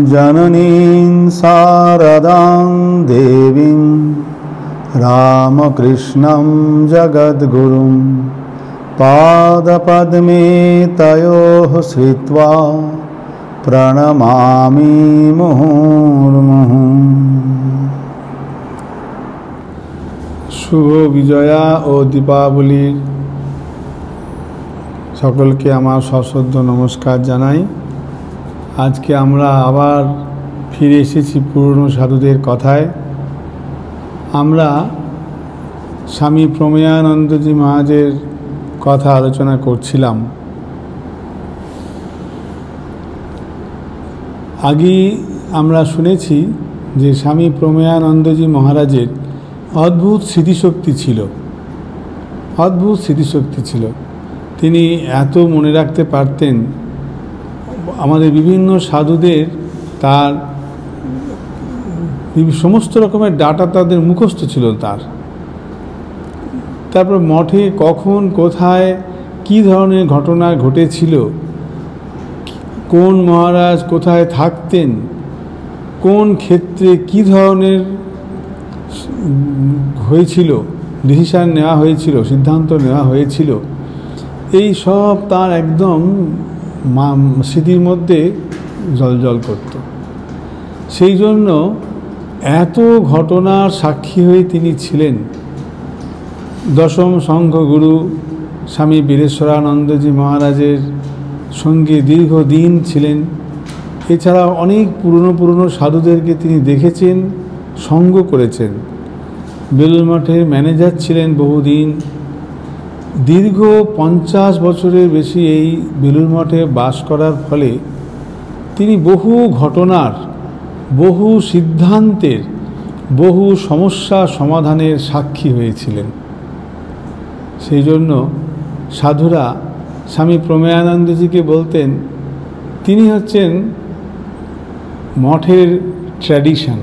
जननीं शारदां देवीं रामकृष्णं जगद्गुरुं पादपद्मे तयोः श्रित्वा प्रणमामि मुहुर्मुहुः। शुभ विजया और दीपावली सकलके आमार सश्रद्ध नमस्कार जानाई। आज के आमरा आबार फिरे एसेछि पुरानो साधुदेर कथाय। आमरा स्वामी प्रमेयानंदजी महाराजेर कथा आलोचना करछिलाम। आगे आमरा शुनेछि जे स्वामी प्रमेयानंदजी महाराजेर अद्भुत स्मृतिशक्ति छिलो, अद्भुत स्मृतिशक्ति छिलो। तिनी एत मने राखते पारतेन आमादेर विभिन्न साधुदेर तार समस्त रकमेर डाटा तादेर मुखस्थ छिलो तार। तारपर मठे कखन कोथाय की धरनेर घटना घटेछिलो, कोन महाराज कोथाय थाकतेन, कोन क्षेत्रे की धरनेर हयेछिलो, डिसिशन नेওয়া হয়েছিল, सिद्धांत नेওয়া হয়েছিল, এই সব তার একদম স্মৃতির মধ্যে জলজল করত। সেই জন্য এত ঘটনার সাক্ষী হয়ে তিনি ছিলেন। দশম সংঘগুরু স্বামী বীরেশ্বরানন্দজি মহারাজের সঙ্গে দীর্ঘদিন ছিলেন। এছাড়া অনেক পুরনো পুরনো সাধুদেরকে তিনি দেখেছেন, সঙ্গ করেছেন। বেলুড় মঠের ম্যানেজার ছিলেন বহুদিন। দীর্ঘ 50 বছরের বেশি এই বেলুড় মঠে বাস করার ফলে তিনি বহু ঘটনার, বহু সিদ্ধান্তের, বহু সমস্যা সমাধানের সাক্ষী হয়েছিলেন। সেই জন্য সাধুরা স্বামী প্রমেয়ানন্দজিকে বলতেন তিনি হচ্ছেন মঠের ট্র্যাডিশন।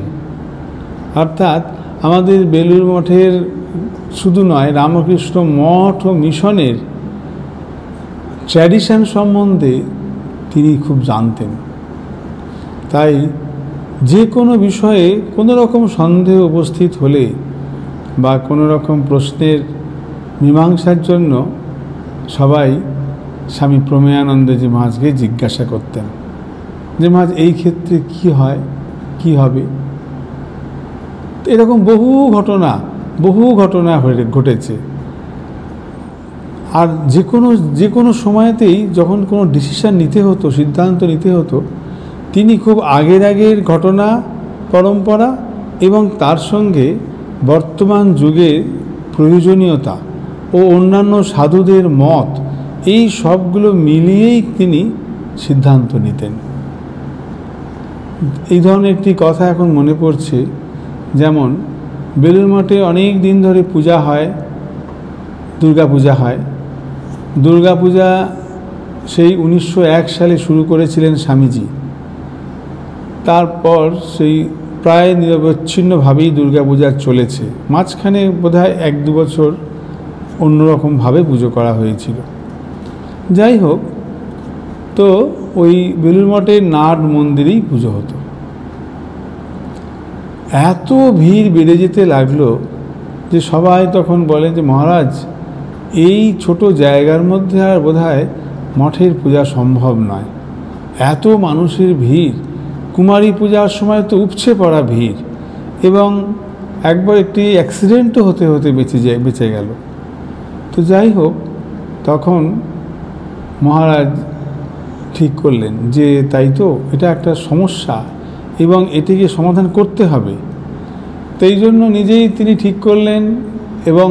অর্থাৎ আমাদের বেলুড় মঠের শুধু নয়, রামকৃষ্ণ মঠ ও মিশনের ট্র্যাডিশন সম্বন্ধে তিনি খুব জানতেন। তাই যে কোনো বিষয়ে কোনো রকম সন্দেহ উপস্থিত হলে বা কোনো রকম প্রশ্নের মীমাংসার জন্য সবাই স্বামী প্রমেয়ানন্দজি মহারাজকে জিজ্ঞাসা করতেন যে মহারাজ এই ক্ষেত্রে কি হয়, কি হবে। এরকম বহু ঘটনা ঘটেছে। আর যে কোনো সময়তেই যখন কোনো ডিসিশন নিতে হতো, সিদ্ধান্ত নিতে হতো, তিনি খুব আগের ঘটনা পরম্পরা এবং তার সঙ্গে বর্তমান যুগের প্রয়োজনীয়তা ও অন্যান্য সাধুদের মত, এই সবগুলো মিলিয়েই তিনি সিদ্ধান্ত নিতেন। এই ধরনের একটি কথা এখন মনে পড়ছে, যেমন বেলুড় মঠে অনেক দিন ধরে পূজা হয়, দুর্গা পূজা হয়। দুর্গা পূজা সেই 1901 সালে শুরু করেছিলেন স্বামীজি। তারপর সেই প্রায় নিরবচ্ছিন্নভাবেই দুর্গা পূজা চলেছে। মাঝখানে বোধহয় 1-2 বছর অন্যরকমভাবে পুজো করা হয়েছিল। যাই হোক, তো ওই বেলুড় মঠের নাট মন্দিরেই পুজো হতো। এত ভিড় বেড়ে যেতে লাগলো যে সবাই তখন বলেন যে মহারাজ এই ছোট জায়গার মধ্যে আর বোধহয় মঠের পূজা সম্ভব নয়, এত মানুষের ভিড়। কুমারী পূজার সময় তো উপচে পড়া ভিড়, এবং একবার একটি অ্যাক্সিডেন্টও হতে বেঁচে গেল। তো যাই হোক, তখন মহারাজ ঠিক করলেন যে তাই তো, এটা একটা সমস্যা এবং এটিকে সমাধান করতে হবে। তাই জন্য নিজেই তিনি ঠিক করলেন এবং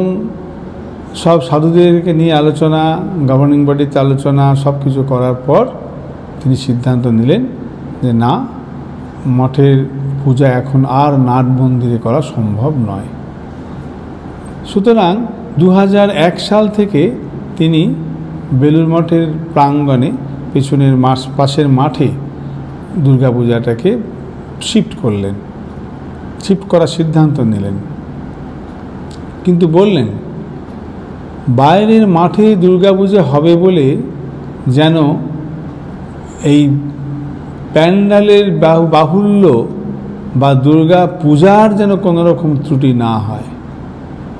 সব সাধুদেরকে নিয়ে আলোচনা, গভর্নিং বডিতে আলোচনা, সব কিছু করার পর তিনি সিদ্ধান্ত নিলেন যে না, মঠের পূজা এখন আর নাট মন্দিরে করা সম্ভব নয়। সুতরাং 2001 সাল থেকে তিনি বেলুড় মঠের প্রাঙ্গণে পেছনের পাশের মাঠে দুর্গাপূজাটাকে শিফট করলেন, শিফট করার সিদ্ধান্ত নিলেন। কিন্তু বললেন বাইরের মাঠে দুর্গাপূজা হবে বলে যেন এই প্যান্ডেলের বাহুল্য বা দুর্গা পূজার যেন কোনো রকম ত্রুটি না হয়,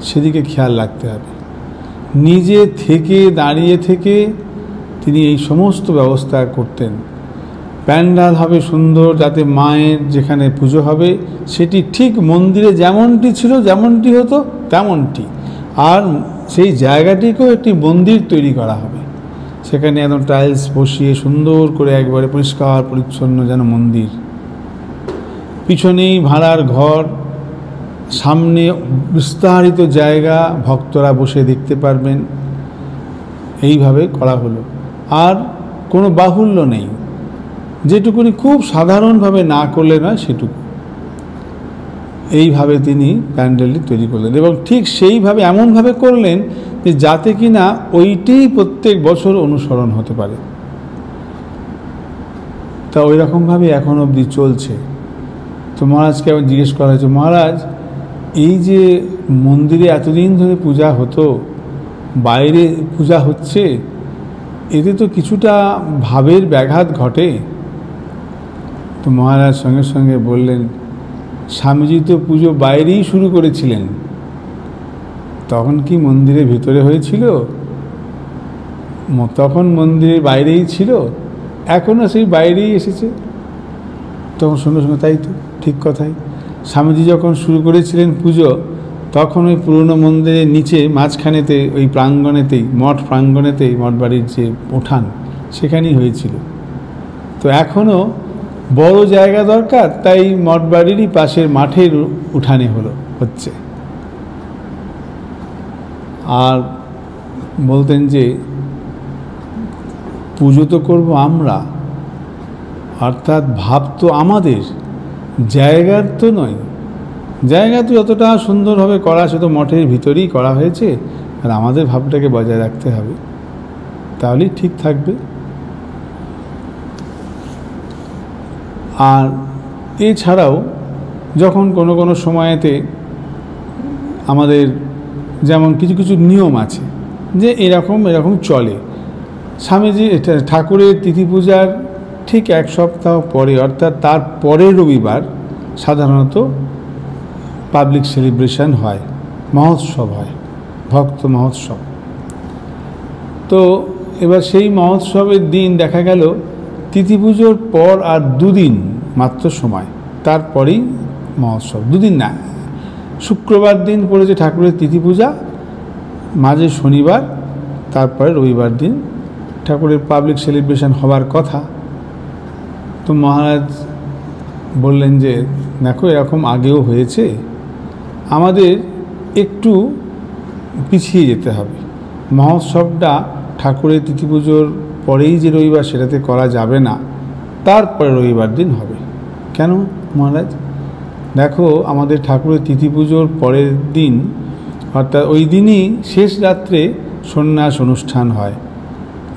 সেদিকে খেয়াল রাখতে হবে। নিজে থেকে দাঁড়িয়ে থেকে তিনি এই সমস্ত ব্যবস্থা করতেন। প্যান্ডেল হবে সুন্দর, যাতে মায়ের যেখানে পুজো হবে সেটি ঠিক মন্দিরে যেমনটি ছিল, যেমনটি হতো তেমনটি, আর সেই জায়গাটিকেও একটি মন্দির তৈরি করা হবে। সেখানে একদম টাইলস বসিয়ে সুন্দর করে একবারে পরিষ্কার পরিচ্ছন্ন যেন মন্দির। পিছনেই ভাড়ার ঘর, সামনে বিস্তারিত জায়গা, ভক্তরা বসে দেখতে পারবেন। এইভাবে করা হলো। আর কোনো বাহুল্য নেই, যেটুকুনি খুব সাধারণভাবে না করলে নয় সেটুকু। এইভাবে তিনি প্যান্ডেলটি তৈরি করলেন এবং ঠিক সেইভাবে এমনভাবে করলেন যে যাতে কিনা ওইটিই প্রত্যেক বছর অনুসরণ হতে পারে। তা ওই রকমভাবে এখন অবধি চলছে। তো মহারাজকে আবার জিজ্ঞেস করা হয়েছে, মহারাজ এই যে মন্দিরে এতদিন ধরে পূজা হতো, বাইরে পূজা হচ্ছে, এতে তো কিছুটা ভাবের ব্যাঘাত ঘটে। তো মহারাজ সঙ্গে সঙ্গে বললেন, স্বামীজি তো পুজো বাইরেই শুরু করেছিলেন, তখন কি মন্দিরের ভেতরে হয়েছিল? তখন মন্দিরের বাইরেই ছিল, এখনও সেই বাইরেই এসেছে। তখন সঙ্গে সঙ্গে তাই তো, ঠিক কথাই। স্বামীজি যখন শুরু করেছিলেন পুজো, তখন ওই পুরনো মন্দিরের নিচে মাঝখানেতে ওই প্রাঙ্গণেতেই, মঠ প্রাঙ্গণেতেই, মঠ বাড়ির যে উঠান সেখানেই হয়েছিল। তো এখনও বড় জায়গা দরকার, তাই মঠ বাড়িরই পাশের মাঠের উঠানে হচ্ছে। আর বলতেন যে পুজো তো করবো আমরা, অর্থাৎ ভাব তো আমাদের, জায়গার তো নয়। জায়গা তো যতটা সুন্দরভাবে করা, সে তো মঠের ভিতরেই করা হয়েছে, আর আমাদের ভাবটাকে বজায় রাখতে হবে, তাহলেই ঠিক থাকবে। আর এছাড়াও যখন কোনো কোনো সময়েতে আমাদের যেমন কিছু কিছু নিয়ম আছে যে এরকম চলে। স্বামীজি ঠাকুরের তিথি পূজার ঠিক এক সপ্তাহ পরে, অর্থাৎ তার পরের রবিবার সাধারণত পাবলিক সেলিব্রেশন হয়, মহোৎসব হয়, ভক্ত মহোৎসব। তো এবার সেই মহোৎসবের দিন দেখা গেল তিথি পুজোর পর আর দুদিন মাত্র সময়, তারপরেই মহোৎসব। দুদিন না, শুক্রবার দিন পড়েছে ঠাকুরের তিথি পূজা, মাঝে শনিবার, তারপরে রবিবার দিন ঠাকুরের পাবলিক সেলিব্রেশন হবার কথা। তো মহারাজ বললেন যে দেখো এরকম আগেও হয়েছে, আমাদের একটু পিছিয়ে যেতে হবে। মহোৎসবটা ঠাকুরের তিথি পুজোর পরেই যে রবিবার সেটাতে করা যাবে না, তারপরে রবিবার দিন হবে। কেন মহারাজ? দেখো আমাদের ঠাকুরের তিথি পুজোর পরের দিন, অর্থাৎ ওই দিনই শেষ রাত্রে সন্ন্যাস অনুষ্ঠান হয়।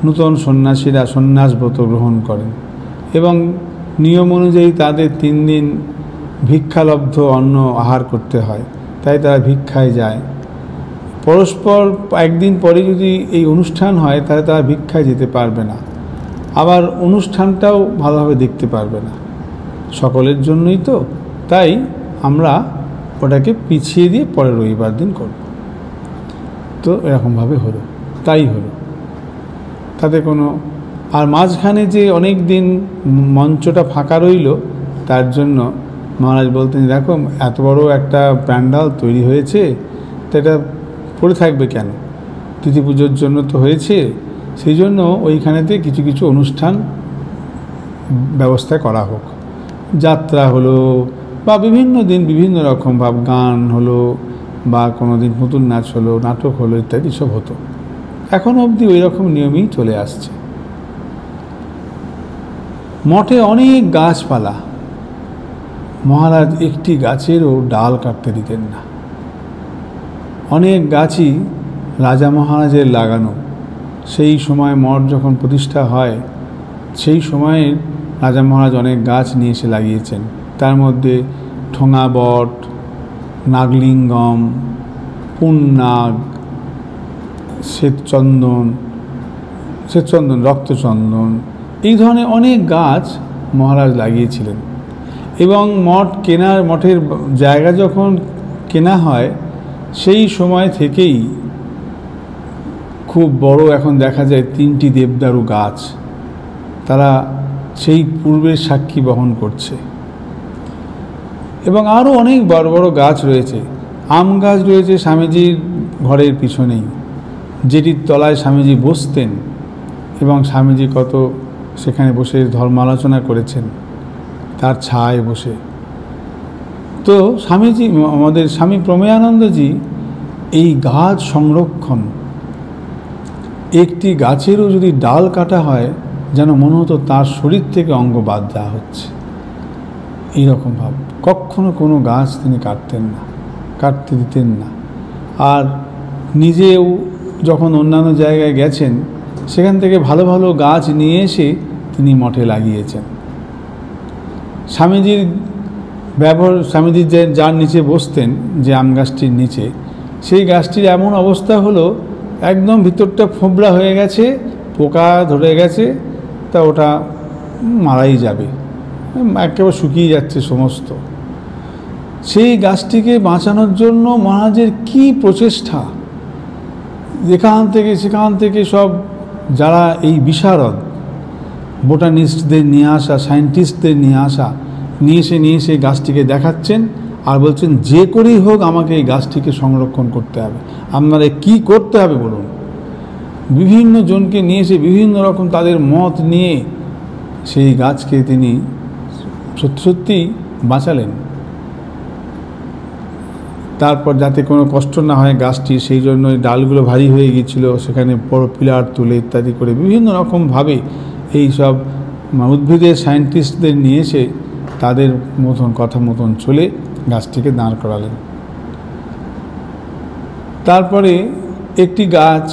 নূতন সন্ন্যাসীরা সন্ন্যাস ব্রত গ্রহণ করেন এবং নিয়ম অনুযায়ী তাদের 3 দিন ভিক্ষালব্ধ অন্ন আহার করতে হয়, তাই তারা ভিক্ষায় যায়। পরস্পর একদিন পরে যদি এই অনুষ্ঠান হয় তাহলে তারা ভিক্ষায় যেতে পারবে না, আবার অনুষ্ঠানটাও ভালোভাবে দেখতে পারবে না। সকলের জন্যই তো, তাই আমরা ওটাকে পিছিয়ে দিয়ে পরের রবিবার দিন করব। তো এরকমভাবে হলো, তাই হলো, তাতে কোনো। আর মাঝখানে যে অনেক দিন মঞ্চটা ফাঁকা রইল, তার জন্য মহারাজ বলতেন দেখো এত বড় একটা প্যান্ডাল তৈরি হয়েছে, তো এটা পড়ে থাকবে কেন? তিথি পুজোর জন্য তো হয়েছে, সেই জন্য ওইখানেতে কিছু কিছু অনুষ্ঠান ব্যবস্থা করা হোক। যাত্রা হলো বা বিভিন্ন দিন বিভিন্ন রকম ভাব গান হলো বা কোনো দিন পুতুল নাচ হলো, নাটক হলো, ইত্যাদি সব হতো। এখন অবধি ওই রকম নিয়মই চলে আসছে। মঠে অনেক গাছপালা, মহারাজ একটি গাছেরও ডাল কাটতে দিতেন না। অনেক গাছই রাজা মহারাজের লাগানো। সেই সময় মঠ যখন প্রতিষ্ঠা হয়, সেই সময়ে রাজা মহারাজ অনেক গাছ নিয়ে এসে লাগিয়েছেন। তার মধ্যে ঠোঙা বট, নাগলিঙ্গম, পুন্নাগ, শ্বেতচন্দন, রক্তচন্দন, এই ধরনের অনেক গাছ মহারাজ লাগিয়েছিলেন। এবং মঠের জায়গা যখন কেনা হয় সেই সময় থেকেই খুব বড় এখন দেখা যায় 3টি দেবদারু গাছ তারা সেই পূর্বের সাক্ষী বহন করছে। এবং আরও অনেক বড় বড় গাছ রয়েছে। আম গাছ রয়েছে স্বামীজির ঘরের পিছনেই, যেটির তলায় স্বামীজি বসতেন এবং স্বামীজি কত সেখানে বসে ধর্ম আলোচনা করেছেন তার ছায়ায় বসে। তো স্বামীজি, আমাদের স্বামী প্রমেয়ানন্দজি এই গাছ সংরক্ষণ, একটি গাছেরও যদি ডাল কাটা হয় যেন মনে হতো তার শরীর থেকে অঙ্গ বাদ দেওয়া হচ্ছে, এইরকম ভাব। কখনো কোনো গাছ তিনি কাটতে দিতেন না। আর নিজেও যখন অন্যান্য জায়গায় গেছেন সেখান থেকে ভালো ভালো গাছ নিয়ে এসে তিনি মঠে লাগিয়েছেন। স্বামীজির যার নিচে বসতেন, যে আম গাছটির নিচে, সেই গাছটির এমন অবস্থা হলো একদম ভিতরটা ফোবরা হয়ে গেছে, পোকা ধরে গেছে, তা ওটা মারাই যাবে, একেবারে শুকিয়ে যাচ্ছে সমস্ত। সেই গাছটিকে বাঁচানোর জন্য মহারাজের কি প্রচেষ্টা! সেখান থেকে সব যারা এই বিশারদ বোটানিস্টদের নিয়ে আসা, সায়েন্টিস্টদের নিয়ে এসে গাছটিকে দেখাচ্ছেন আর বলছেন যে করেই হোক আমাকে এই গাছটিকে সংরক্ষণ করতে হবে, আপনারা কি করতে হবে বলুন। বিভিন্ন জনকে নিয়ে এসে বিভিন্ন রকম তাদের মত নিয়ে সেই গাছকে তিনি সত্যি বাঁচালেন। তারপর যাতে কোনো কষ্ট না হয় গাছটি, সেই জন্য ডালগুলো ভারী হয়ে গিয়েছিল, সেখানে বড় পিলার তুলে ইত্যাদি করে বিভিন্ন রকমভাবে এই সব উদ্ভিদের সায়েন্টিস্টদের নিয়ে এসে তাদের কথা মতন চলে গাছটিকে দাঁড় করালেন। তারপরে একটি গাছ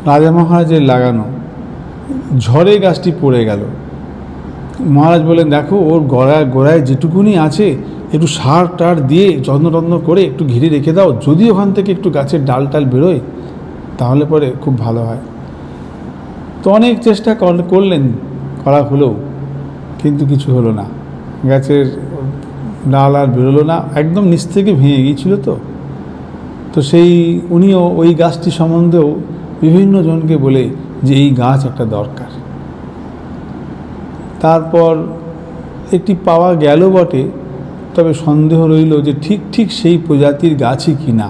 রাজা মহারাজের লাগানো, ঝড়ে গাছটি পড়ে গেল। মহারাজ বলেন, দেখো ওর গোড়ায় যেটুকুনি আছে একটু সার টার দিয়ে যত্ন করে একটু ঘিরে রেখে দাও, যদি ওখান থেকে একটু গাছের ডাল টাল বেরোয় তাহলে পরে খুব ভালো হয়। তো অনেক চেষ্টা করা হলেও কিন্তু কিছু হলো না, গাছের ডাল আর বেরোলো না, একদম নিচ থেকে ভেঙে গিয়েছিল। তো উনিও ওই গাছটি সম্বন্ধেও বিভিন্ন জনকে বলে যে এই গাছ একটা দরকার। তারপর একটি পাওয়া গেল বটে, তবে সন্দেহ রইল যে ঠিক সেই প্রজাতির গাছই কিনা,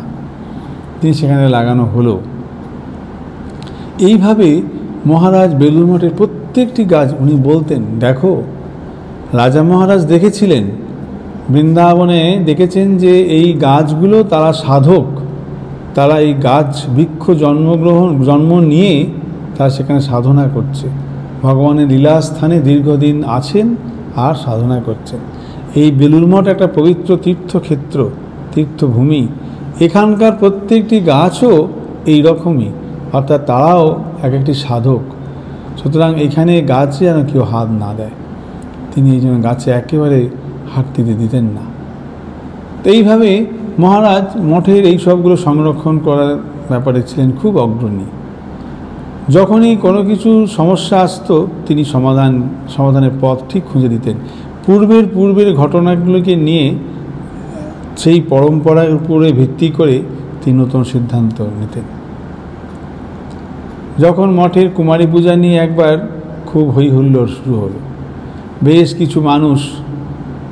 তিনি সেখানে লাগানো হলো। এইভাবে মহারাজ বেলুড় মঠের প্রত্যেকটি গাছ উনি বলতেন, দেখো রাজা মহারাজ দেখেছিলেন বৃন্দাবনে, দেখেছেন যে এই গাছগুলো তারা সাধক, তারা এই গাছ বৃক্ষ জন্ম নিয়ে তারা সেখানে সাধনা করছে, ভগবানের লীলাস্থানে দীর্ঘদিন আছেন আর সাধনা করছেন। এই বেলুড় মঠ একটা পবিত্র তীর্থক্ষেত্র, তীর্থভূমি, এখানকার প্রত্যেকটি গাছও এই রকমই, অর্থাৎ তারাও একটি সাধক। সুতরাং এখানে গাছে যেন কেউ হাত না দেয়, তিনি এই জন্য গাছে একেবারে হাত দিতেন না। তো এইভাবে মহারাজ মঠের এই সবগুলো সংরক্ষণ করার ব্যাপারে ছিলেন খুব অগ্রণী। যখনই কোনো কিছু সমস্যা আসতো তিনি সমাধানের পথ ঠিক খুঁজে দিতেন। পূর্বের ঘটনাগুলোকে নিয়ে সেই পরম্পরার উপরে ভিত্তি করে তিনি নতুন সিদ্ধান্ত নিতেন। যখন মঠের কুমারী পূজা নিয়ে একবার খুব হই হুল্লোড় শুরু হলো, বেশ কিছু মানুষ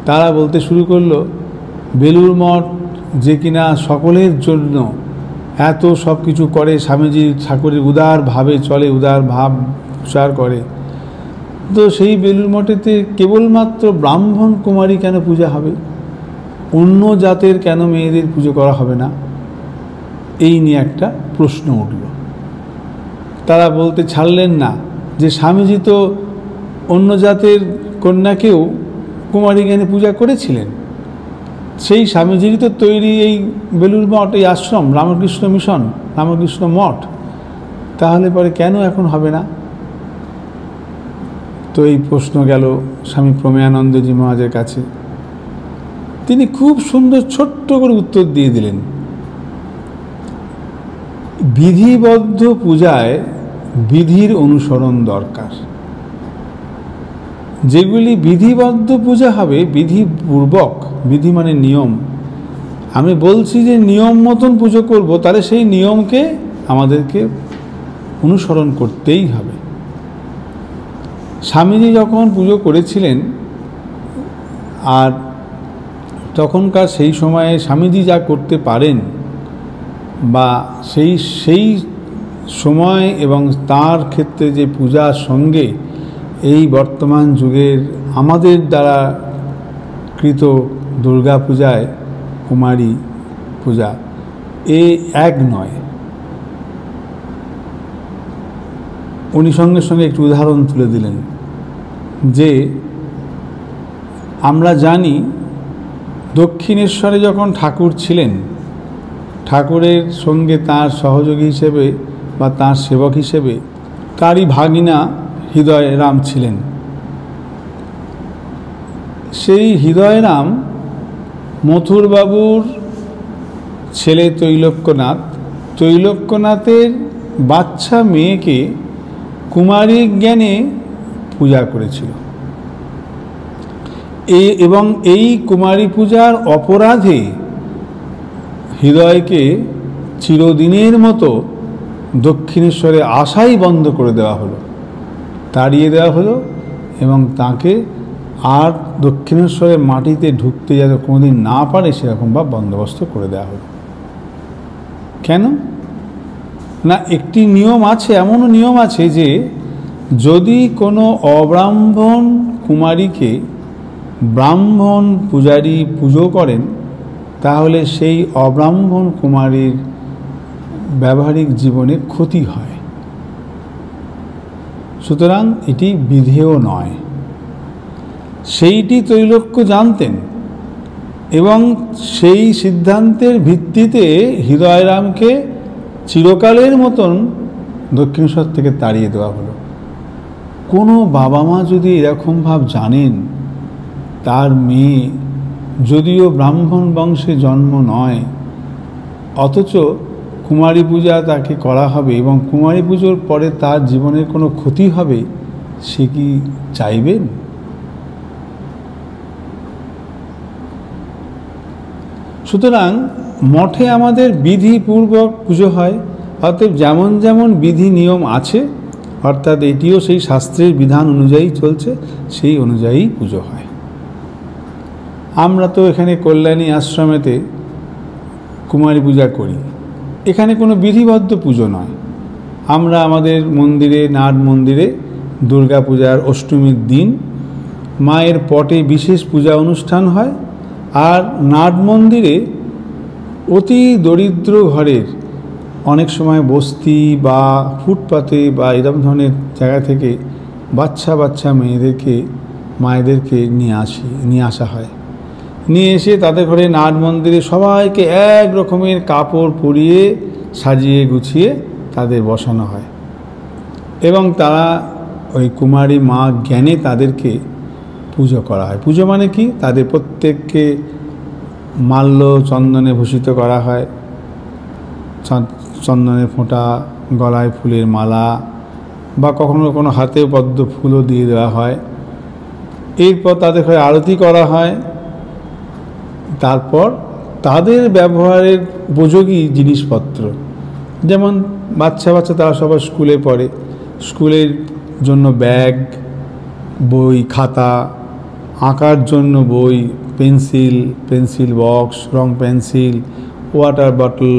তারা বলতে শুরু করলো বেলুড় মঠ যে কিনা সকলের জন্য এত সব কিছু করে, স্বামীজির ঠাকুরের উদারভাবে চলে, উদার ভাব প্রচার করে, তো সেই বেলুড় মঠেতে কেবলমাত্র ব্রাহ্মণ কুমারী কেন পূজা হবে, অন্য জাতের কেন মেয়েদের পুজো করা হবে না, এই নিয়ে একটা প্রশ্ন উঠল। তারা বলতে ছাড়লেন না যে স্বামীজি তো অন্য জাতের কন্যাকেও কুমারী জ্ঞানে পূজা করেছিলেন, সেই স্বামীজিরই তো তৈরি এই বেলুড় মঠ, এই আশ্রম, রামকৃষ্ণ মিশন, রামকৃষ্ণ মঠ, তাহলে পরে কেন এখন হবে না? তো এই প্রশ্ন গেল স্বামী প্রমেয়ানন্দজি মহারাজের কাছে। তিনি খুব সুন্দর ছোট্ট করে উত্তর দিয়ে দিলেন, বিধিবদ্ধ পূজায় বিধির অনুসরণ দরকার। যেগুলি বিধিবদ্ধ পূজা হবে, বিধিপূর্বক, বিধি মানে নিয়ম, আমি বলছি যে নিয়ম মতন পুজো করব, তাহলে সেই নিয়মকে আমাদেরকে অনুসরণ করতেই হবে। স্বামীজি যখন পুজো করেছিলেন, আর তখনকার সেই সময়ে স্বামীজি যা করতে পারেন বা সেই সময় এবং তার ক্ষেত্রে যে পূজার সঙ্গে এই বর্তমান যুগের আমাদের দ্বারা কৃত দুর্গা পূজায় কুমারী পূজা এ এক নয়। উনি সঙ্গে সঙ্গে একটু উদাহরণ তুলে দিলেন যে আমরা জানি দক্ষিণেশ্বরে যখন ঠাকুর ছিলেন, ঠাকুরের সঙ্গে তার সহযোগী হিসেবে বা তার সেবক হিসেবে তারই ভাগিনা হৃদয়রাম ছিলেন। সেই হৃদয়রাম মথুরবাবুর ছেলে তৈলক্যনাথের বাচ্চা মেয়েকে কুমারী জ্ঞানে পূজা করেছিল, এবং এই কুমারী পূজার অপরাধে হৃদয়কে চিরদিনের মতো দক্ষিণেশ্বরে আসাই বন্ধ করে দেওয়া হলো, তাড়িয়ে দেওয়া হলো, এবং তাকে আর দক্ষিণেশ্বরের মাটিতে ঢুকতে যাতে কোনোদিন না পারে সেরকমভাবে বন্দোবস্ত করে দেওয়া হলো। কেন না, একটি নিয়ম আছে, এমনও নিয়ম আছে যে যদি কোনো অব্রাহ্মণ কুমারীকে ব্রাহ্মণ পূজারী পুজো করেন, তাহলে সেই অব্রাহ্মণ কুমারীর ব্যবহারিক জীবনে ক্ষতি হয়। সুতরাং এটি বিধেয় নয়। সেইটি তৈলক্য জানতেন, এবং সেই সিদ্ধান্তের ভিত্তিতে হৃদয়রামকে চিরকালের মতন দক্ষিণেশ্বর থেকে তাড়িয়ে দেওয়া হলো। কোনো বাবা মা যদি এরকম ভাব জানেন তার মেয়ে যদিও ব্রাহ্মণ বংশে জন্ম নয়, অথচ কুমারী পূজা তাকে করা হবে এবং কুমারী পুজোর পরে তার জীবনের কোনো ক্ষতি হবে, সে কি চাইবেন? সুতরাং মঠে আমাদের বিধিপূর্বক পুজো হয়, অতএব যেমন যেমন বিধি নিয়ম আছে, অর্থাৎ এটিও সেই শাস্ত্রের বিধান অনুযায়ী চলছে, সেই অনুযায়ী পুজো হয়। আমরা তো এখানে কল্যাণী আশ্রমেতে কুমারী পূজা করি, এখানে কোনো বিধিবদ্ধ পুজো নয়। আমরা আমাদের মন্দিরে, নাট মন্দিরে দুর্গা পূজার অষ্টমীর দিন মায়ের পটে বিশেষ পূজা অনুষ্ঠান হয়, আর নাট মন্দিরে অতি দরিদ্র ঘরের, অনেক সময় বস্তি বা ফুটপাতে বা এরকম ধরনের জায়গা থেকে বাচ্চা বাচ্চা মায়েদেরকে নিয়ে আসা হয়। নিয়ে এসে তাদের ঘরে নাট মন্দিরে সবাইকে এক রকমের কাপড় পরিয়ে সাজিয়ে গুছিয়ে তাদের বসানো হয়, এবং তারা ওই কুমারী মা জ্ঞানে তাদেরকে পুজো করা হয়। পুজো মানে কি? তাদের প্রত্যেককে মাল্য চন্দনে ভূষিত করা হয়, চন্দনের ফোঁটা, গলায় ফুলের মালা, বা কখনো কোনো হাতে পদ্ম ফুলও দিয়ে দেওয়া হয়। এরপর তাদের ঘরে আরতি করা হয়। তারপর তাদের ব্যবহারের উপযোগী জিনিসপত্র, যেমন বাচ্চা তারা সবাই স্কুলে পড়ে, স্কুলের জন্য ব্যাগ, বই, খাতা, আঁকার জন্য বই, পেন্সিল বক্স, রং পেন্সিল, ওয়াটার বটল,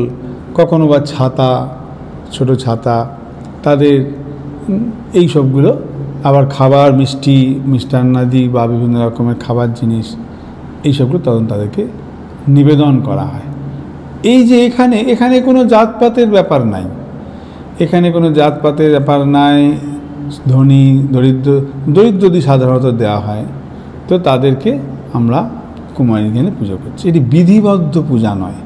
কখনো বা ছাতা, ছোট ছাতা, তাদের এই সবগুলো। আবার খাবার, মিষ্টান্নাদি বা বিভিন্ন রকমের খাবার জিনিস, এই সবগুলো তখন তাদেরকে নিবেদন করা হয়। এই যে এখানে কোনো জাতপাতের ব্যাপার নাই, এখানে কোনো জাতপাতের ব্যাপার নাই। ধনী দরিদ্র যদি সাধারণত দেওয়া হয়, তো তাদেরকে আমরা কুমারী জ্ঞানে পুজো করছি। এটি বিধিবদ্ধ পূজা নয়,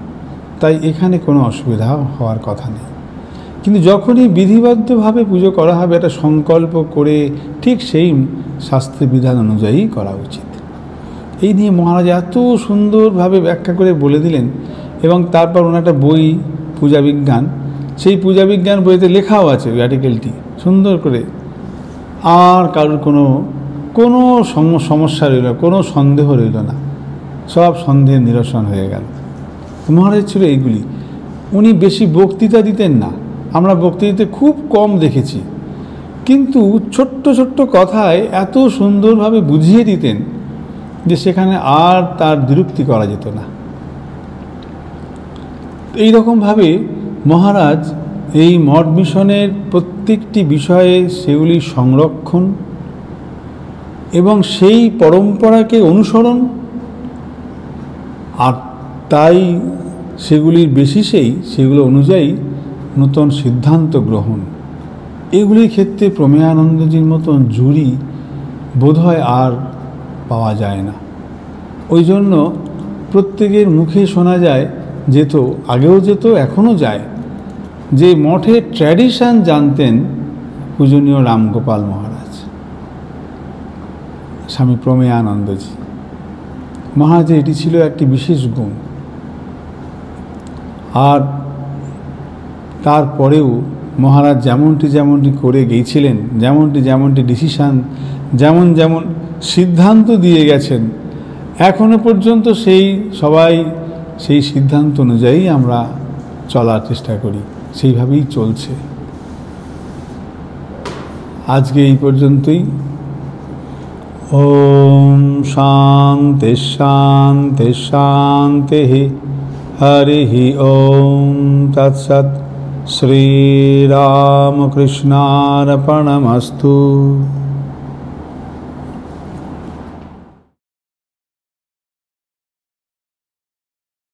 তাই এখানে কোনো অসুবিধা হওয়ার কথা নেই। কিন্তু যখনই বিধিবদ্ধভাবে পুজো করা হবে, একটা সংকল্প করে ঠিক সেই শাস্ত্রের বিধান অনুযায়ী করা উচিত। এই নিয়ে মহারাজ এত সুন্দরভাবে ব্যাখ্যা করে বলে দিলেন। এবং তারপর ওনার একটা বই, পূজা বিজ্ঞান, সেই পূজা বিজ্ঞান বইতে লেখাও আছে ওই আর্টিকেলটি সুন্দর করে। আর কারোর কোনো কোনো সমস্যা রইল, কোনো সন্দেহ রইল না, সব সন্দেহের নিরসন হয়ে গেল। মহারাজ ছিল এইগুলি। উনি বেশি বক্তৃতা দিতেন না, আমরা বক্তৃতা দিতে খুব কম দেখেছি, কিন্তু ছোট্ট ছোট্ট কথায় এত সুন্দরভাবে বুঝিয়ে দিতেন যে সেখানে আর তার বিরক্তি করা যেত না। এই রকমভাবে মহারাজ এই মঠ মিশনের প্রত্যেকটি বিষয়ে সেগুলি সংরক্ষণ এবং সেই পরম্পরাকে অনুসরণ, আর তাই সেগুলির বেসিসেই সেগুলো অনুযায়ী নতুন সিদ্ধান্ত গ্রহণ, এগুলির ক্ষেত্রে প্রমেয়ানন্দজির মতন জুরি বোধহয় আর পাওয়া যায় না। ওই জন্য প্রত্যেকের মুখে শোনা যায়, যেত, আগেও যেত, এখনও যায়, যে মঠের ট্র্যাডিশন জানতেন পূজনীয় রামগোপাল মহারাজ, স্বামী প্রমেয়ানন্দজি মহারাজের এটি ছিল একটি বিশেষ গুণ। আর তারপরেও মহারাজ যেমনটি করে গিয়েছিলেন, যেমনটি ডিসিশান, যেমন সিদ্ধান্ত দিয়ে গেছেন, এখনো পর্যন্ত সবাই সেই সিদ্ধান্ত অনুযায়ী আমরা চলার চেষ্টা করি, সেইভাবেই চলছে। আজকে এই পর্যন্তই। ওম শান্তি শান্তি শান্তি। হরি ওম তৎসৎ। শ্রীরামকৃষ্ণার্পণমস্তু।